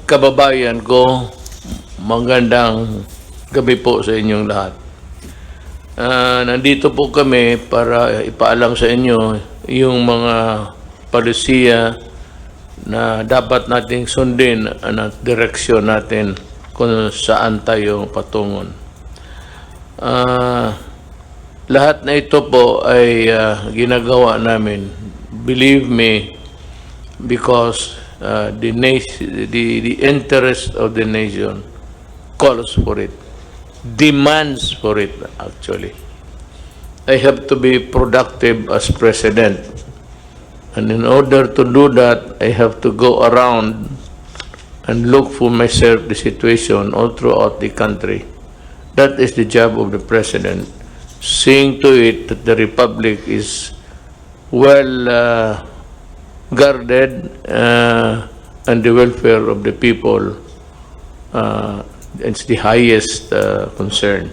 kababayan ko, magandang gabi po sa inyong lahat. Nandito po kami para ipaalam sa inyo yung mga palisiya na dapat nating sundin at direksyon natin kung saan tayo patungon. Lahat na ito po ay ginagawa namin, believe me, because the interest of the nation calls for it, demands for it actually. I have to be productive as president. And in order to do that, I have to go around and look for myself the situation all throughout the country. That is the job of the president, seeing to it that the republic is well guarded and the welfare of the people it's the highest concern.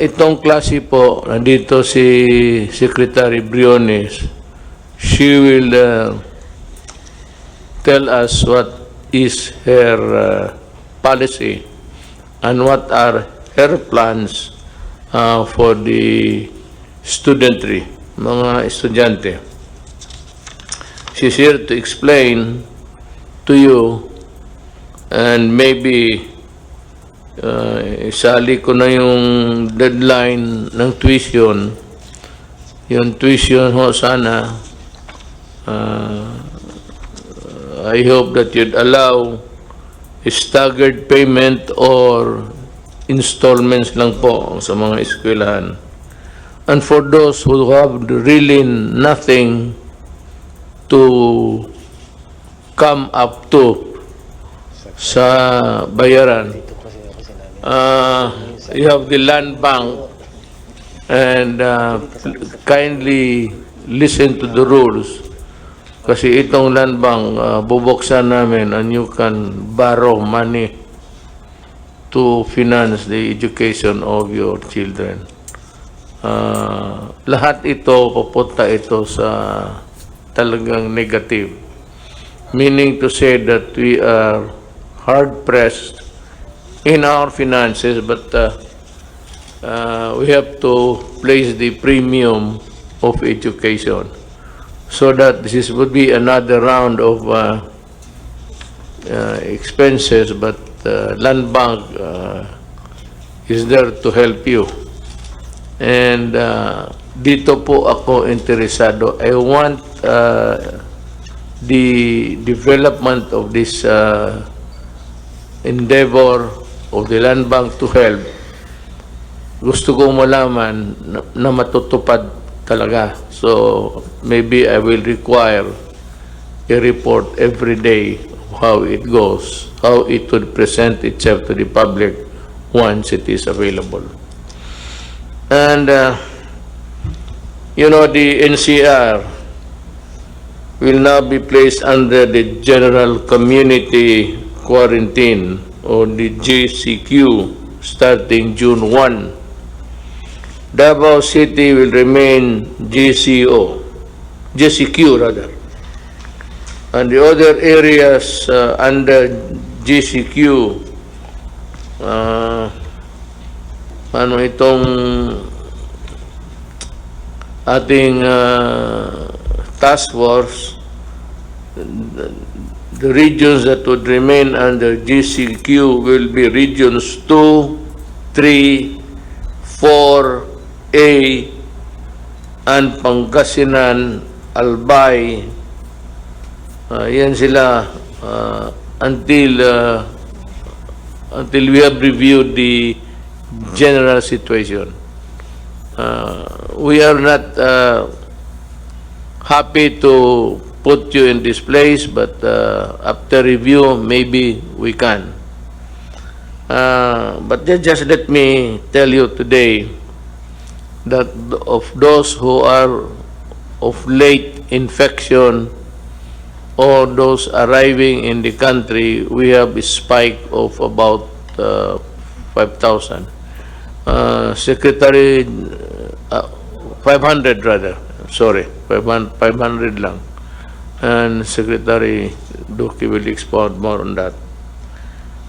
Itong klase po, nandito si Secretary Briones. She will tell us what is her policy and what are her plans for the studentry, mga estudyante. She's here to explain to you, and maybe isali ko na yung deadline ng tuition. Yung tuition ho sana, I hope that you'd allow a staggered payment or installments lang po sa mga eskwelahan. And for those who have really nothing to come up to sa bayaran, you have the land bank, and kindly listen to the rules, kasi itong land bank bubuksan namin and you can borrow money to finance the education of your children. Lahat ito pupunta ito sa talagang negative, meaning to say that we are hard pressed in our finances, but we have to place the premium of education, so that this would be another round of expenses, but land bank is there to help you. And dito po ako interesado. I want the development of this endeavor of the land bank to help. Gusto ko malaman na matutupad talaga. So maybe I will require a report every day of how it goes, how it would present itself to the public once it is available. And you know, the NCR will now be placed under the general community quarantine, or the GCQ, starting June 1. Davao City will remain GCQ rather. And the other areas under GCQ, ano itong ating task force, the regions that would remain under GCQ will be regions 2, 3, 4A, and Pangasinan, Albay. Yan sila until we have reviewed the general situation. We are not happy to put you in this place, but after review, maybe we can. But just let me tell you today that of those who are of late infection or those arriving in the country, we have a spike of about 5,000. Secretary, 500 rather, sorry, 500 lang. and Secretary Duque will expound more on that.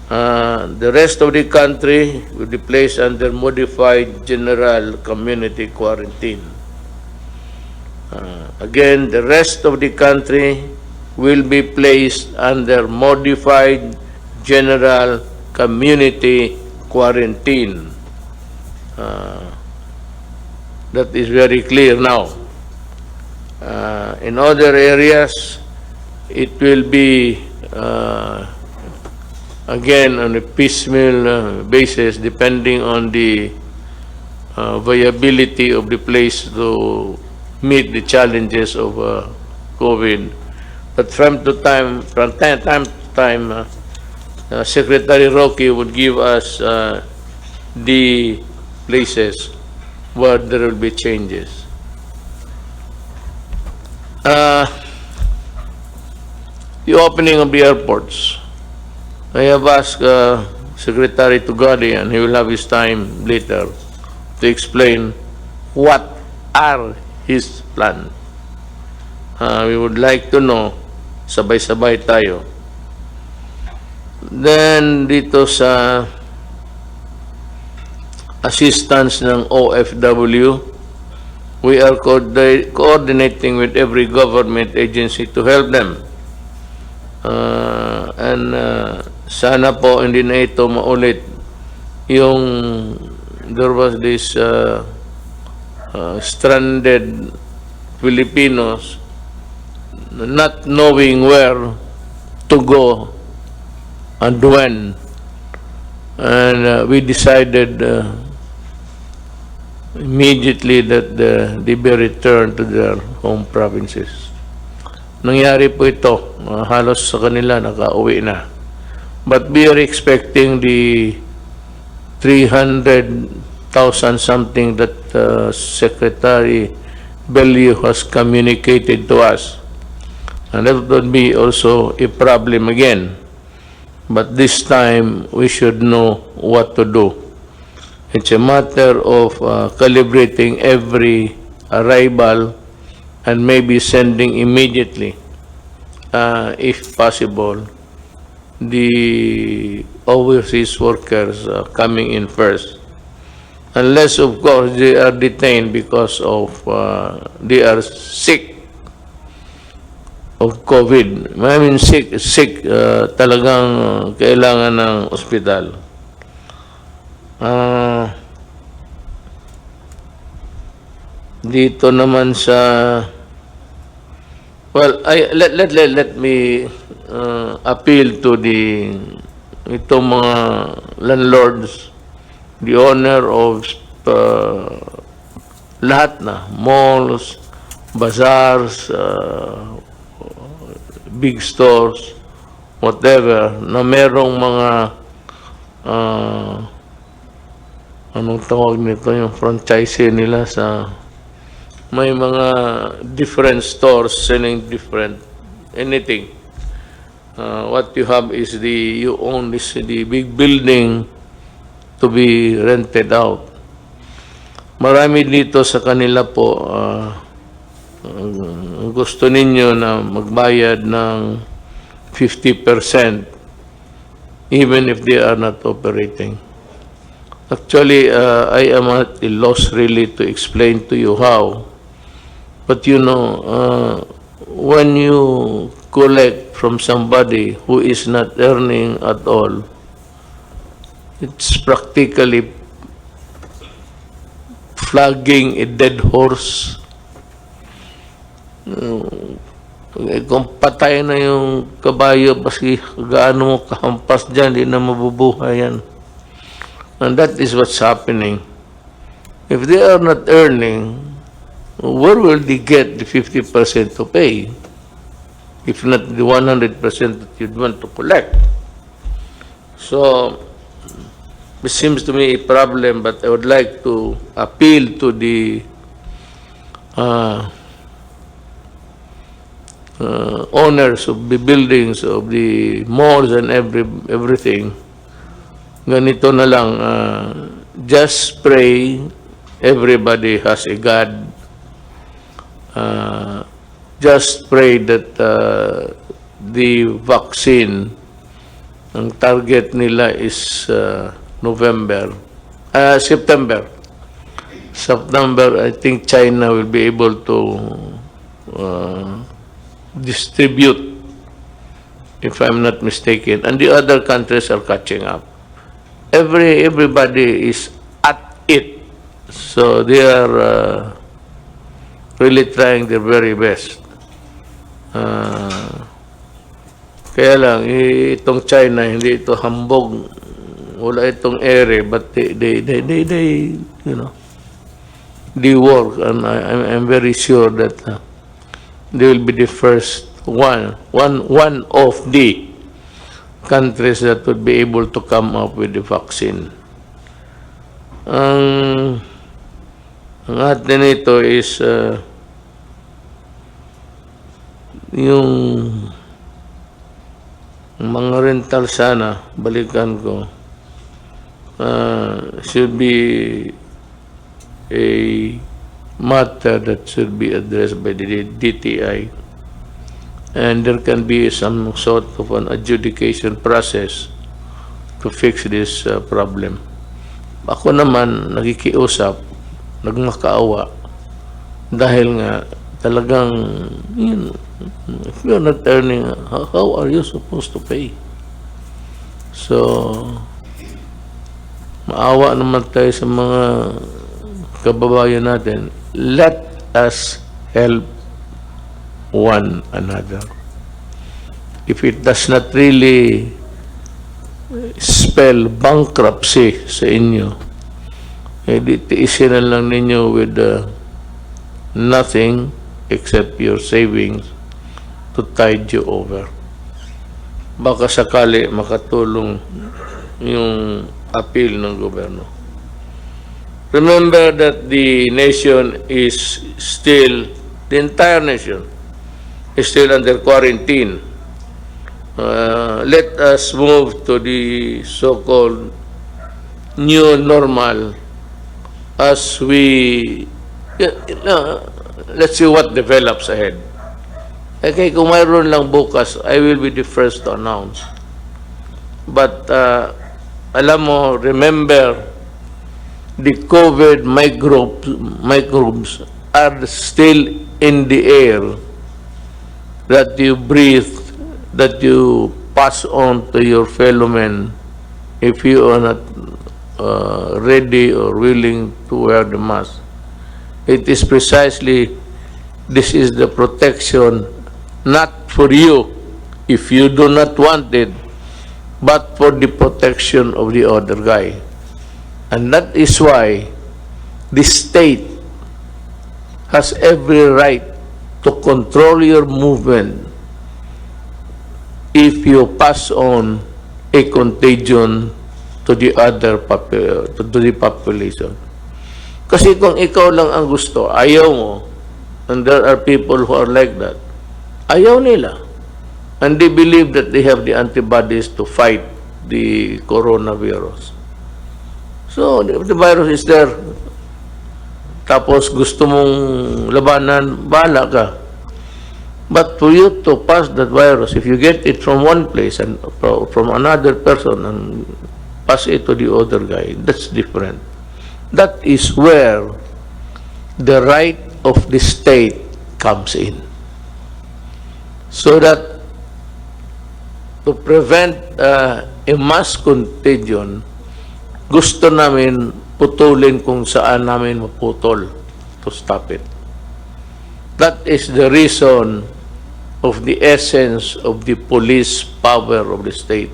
The rest of the country will be placed under modified general community quarantine. Again, the rest of the country will be placed under modified general community quarantine. That is very clear now. In other areas, it will be again on a piecemeal basis, depending on the viability of the place to meet the challenges of COVID. But from time to time, Secretary Roque would give us the places where there will be changes. The opening of the airports. I have asked Secretary Tugadi, and he will have his time later to explain what are his plans. We would like to know, sabay-sabay tayo. Then dito sa assistance ng OFW, we are coordinating with every government agency to help them. Sana po hindi na ito maulit yung there was this stranded Filipinos not knowing where to go and when, and we decided immediately that they be returned to their home provinces. Nangyari po ito, halos sa kanila nakauwi na. But we are expecting the 300,000 something that Secretary Bellew has communicated to us. And that would be also a problem again. But this time, we should know what to do. It's a matter of calibrating every arrival and maybe sending immediately, if possible, the overseas workers coming in first. Unless, of course, they are detained because of they are sick of COVID. I mean, sick, talagang kailangan ng ospital. Dito naman sa, well, let me appeal to itong mga landlords, the owner of lahat na, malls, bazaars, big stores, whatever, na merong mga anong tawag nito, yung franchise nila sa may mga different stores selling different anything. What you have is you own the big building to be rented out. Marami dito sa kanila po gusto ninyo na magbayad ng 50% even if they are not operating. Actually, I am at a loss really to explain to you how. But you know, when you collect from somebody who is not earning at all, it's practically flogging a dead horse. Kung patay na yung kabayo, baski gaano mo kahampas dyan, di na mabubuhay yan. And that is what's happening. If they are not earning, where will they get the 50% to pay? If not the 100% that you'd want to collect. So, it seems to me a problem, but I would like to appeal to the owners of the buildings, of the malls and everything. Ganito na lang, just pray everybody has a God. just pray that the vaccine, ang target nila is September. September, I think China will be able to distribute, if I'm not mistaken, and the other countries are catching up. Everybody is at it, so they are really trying their very best. Kaya lang, itong China, hindi ito hambog, wala itong ere, but they you know, they work, and I'm very sure that they will be the first one of the countries that would be able to come up with the vaccine. Ang atin ito is yung mga rental sana, balikan ko, should be a matter that should be addressed by the DTI, and there can be some sort of an adjudication process to fix this problem. Ako naman nakikiusap, nagmakaawa, dahil nga talagang if you're not earning, how are you supposed to pay? So maawa naman tayo sa mga kababayan natin. Let us help one another. If it does not really spell bankruptcy sa inyo, tiisin na lang ninyo with nothing except your savings to tide you over. Baka sakali makatulong yung appeal ng gobyerno. Remember that the nation is still, the entire nation is still under quarantine. Let us move to the so-called new normal as we, let's see what develops ahead. Okay, kung mayroon lang bukas, I will be the first to announce. But, alam mo, remember, the COVID microbes are still in the air that you breathe, that you pass on to your fellow men if you are not ready or willing to wear the mask. It is precisely, this is the protection, not for you if you do not want it, but for the protection of the other guy. And that is why the state has every right to control your movement if you pass on a contagion to the other to the population. Kasi kung ikaw lang ang gusto, ayaw mo, and there are people who are like that, ayaw nila. And they believe that they have the antibodies to fight the coronavirus. So, if the virus is there, tapos gusto mong labanan, bahala ka. But for you to pass that virus, if you get it from one place and from another person and pass it to the other guy, that's different. That is where the right of the state comes in. So that to prevent a mass contagion, gusto namin putulin kung saan namin maputol to stop it. That is the reason of the essence of the police power of the state,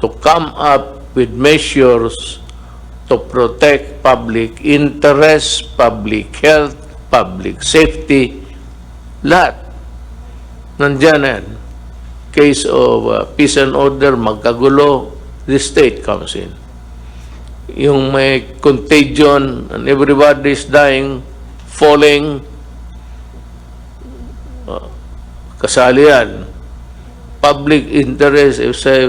to come up with measures to protect public interest, public health, public safety, lahat. Nandiyan yan. Case of peace and order, magkagulo, the state comes in. Yung may contagion and everybody is dying, falling, kasali yan. Public interest, if say,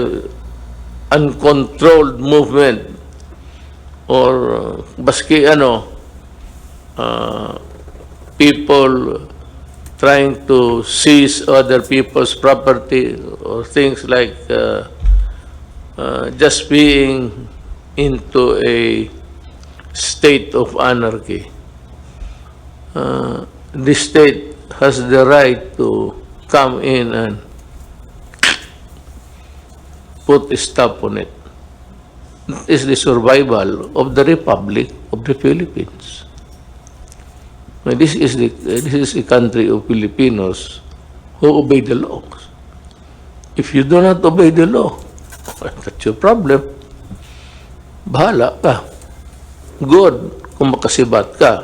uncontrolled movement, or baski people trying to seize other people's property or things like just being into a state of anarchy. The state has the right to come in and put a stop on it. It is the survival of the Republic of the Philippines. This is a country of Filipinos who obey the laws. If you do not obey the law, that's your problem. Bahala ka. Good kung makasibat ka.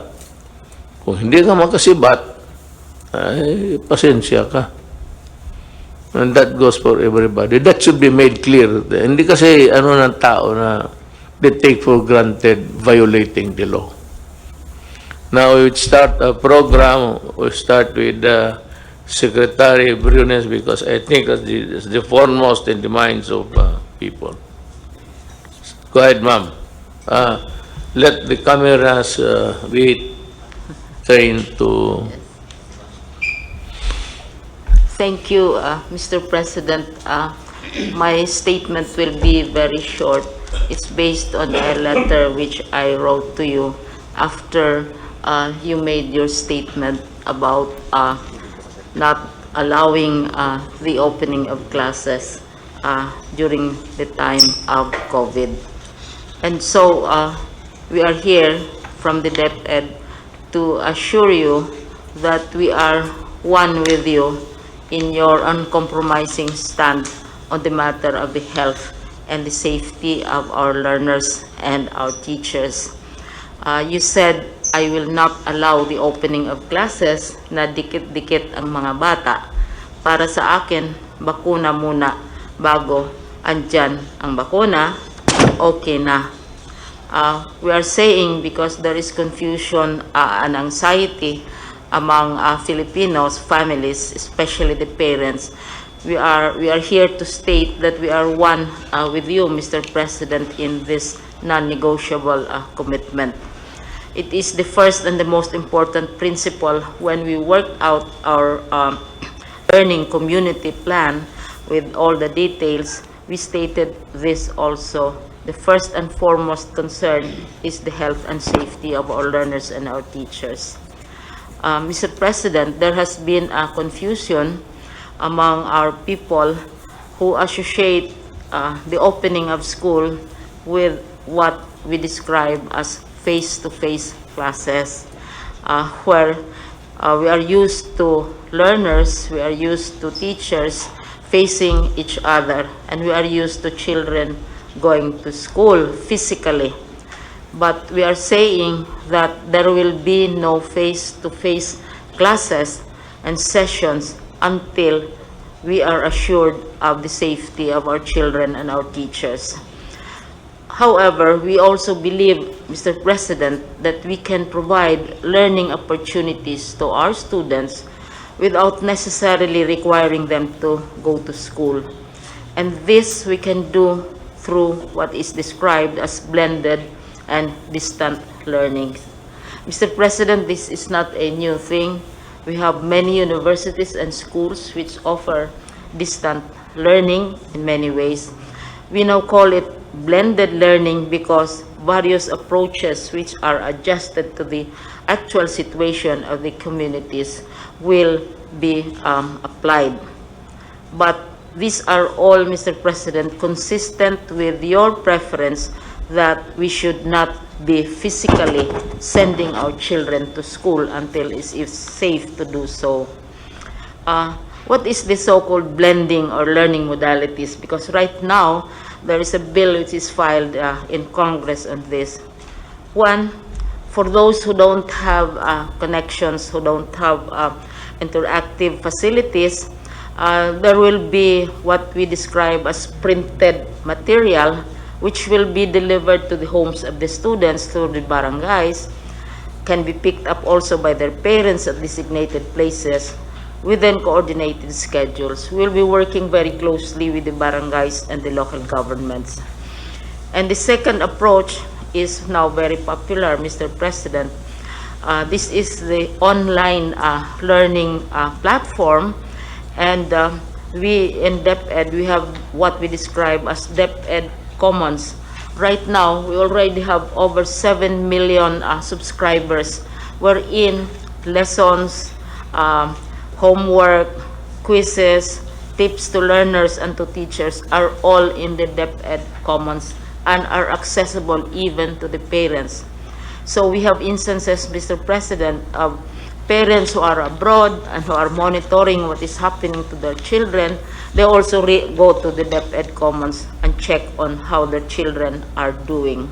Kung hindi ka makasibat, ay pasensya ka. And that goes for everybody. That should be made clear. Hindi kasi ano ng tao na they take for granted violating the law. Now we would start a program. We start with Secretary Brunes because I think that's the foremost in the minds of people. Go ahead, ma'am. Let the cameras be trained to... Thank you, Mr. President. My statement will be very short. It's based on a letter which I wrote to you after you made your statement about not allowing the opening of classes during the time of COVID. And so we are here from the DepEd to assure you that we are one with you in your uncompromising stand on the matter of the health and the safety of our learners and our teachers. You said, I will not allow the opening of classes na dikit-dikit ang mga bata. Para sa akin, bakuna muna bago andyan ang bakuna, okay na. We are saying because there is confusion and anxiety among Filipinos, families, especially the parents. We are here to state that we are one with you, Mr. President, in this non-negotiable commitment. It is the first and the most important principle when we worked out our learning community plan with all the details. We stated this also. The first and foremost concern is the health and safety of our learners and our teachers. Mr. President, there has been a confusion among our people who associate the opening of school with what we describe as face-to-face classes, where we are used to learners, we are used to teachers facing each other, and we are used to children going to school physically. But we are saying that there will be no face-to-face classes and sessions until we are assured of the safety of our children and our teachers. However, we also believe, Mr. President, that we can provide learning opportunities to our students without necessarily requiring them to go to school. And this we can do through what is described as blended and distant learning. Mr. President, this is not a new thing. We have many universities and schools which offer distant learning in many ways. We now call it blended learning because various approaches which are adjusted to the actual situation of the communities will be applied. But these are all, Mr. President, consistent with your preference that we should not be physically sending our children to school until it is safe to do so. What is the so-called blending or learning modalities? Because right now, there is a bill which is filed in Congress on this. One, for those who don't have connections, who don't have interactive facilities, there will be what we describe as printed material which will be delivered to the homes of the students through the barangays, can be picked up also by their parents at designated places within coordinated schedules. We'll be working very closely with the barangays and the local governments. And the second approach is now very popular, Mr. President. This is the online learning platform, and we in DepEd, we have what we describe as DepEd Commons. Right now, we already have over 7 million subscribers, wherein lessons, homework, quizzes, tips to learners and to teachers are all in the DepEd Commons and are accessible even to the parents. So we have instances, Mr. President, of parents who are abroad and who are monitoring what is happening to their children. They also go to the DepEd Commons and check on how their children are doing.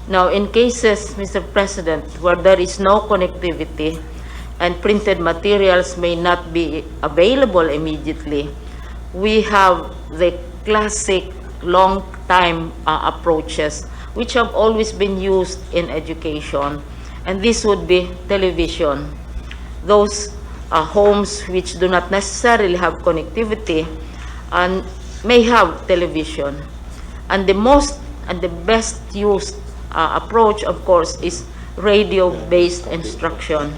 Now, in cases, Mr. President, where there is no connectivity and printed materials may not be available immediately, we have the classic long-time approaches which have always been used in education, and this would be television. Those homes which do not necessarily have connectivity and may have television. And the most and the best used approach, of course, is radio-based instruction.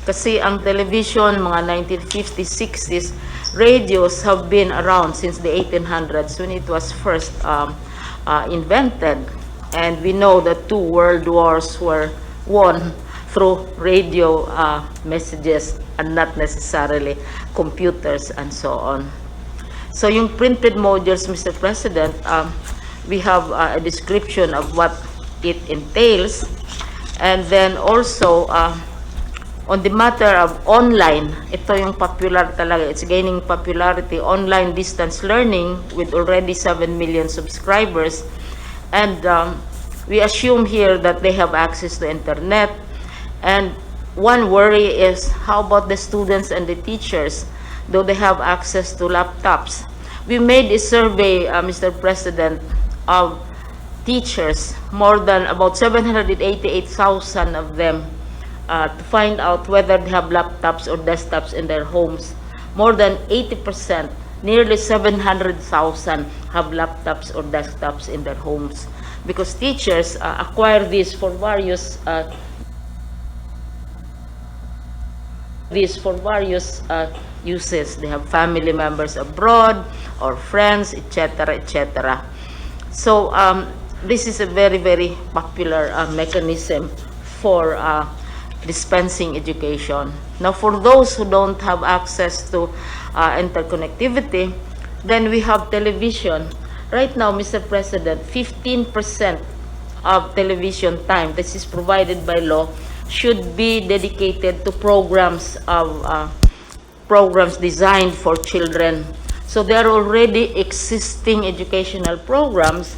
Kasi ang television, mga 1950s, 60s, radios have been around since the 1800s when it was first invented. And we know that 2 world wars were won through radio messages and not necessarily computers and so on. So yung printed modules, Mr. President, we have a description of what it entails. And then also, on the matter of online, ito yung popular talaga. It's gaining popularity, online distance learning with already 7 million subscribers. And we assume here that they have access to internet. And one worry is, how about the students and the teachers? Do they have access to laptops? We made a survey, Mr. President, of teachers, more than about 788,000 of them, to find out whether they have laptops or desktops in their homes. More than 80%, nearly 700,000 have laptops or desktops in their homes, because teachers acquire these for various uses. They have family members abroad or friends, etc., etc. So this is a very, very popular mechanism for dispensing education. Now, for those who don't have access to interconnectivity, then we have television. Right now, Mr. President, 15% of television time, this is provided by law, should be dedicated to programs designed for children. So there are already existing educational programs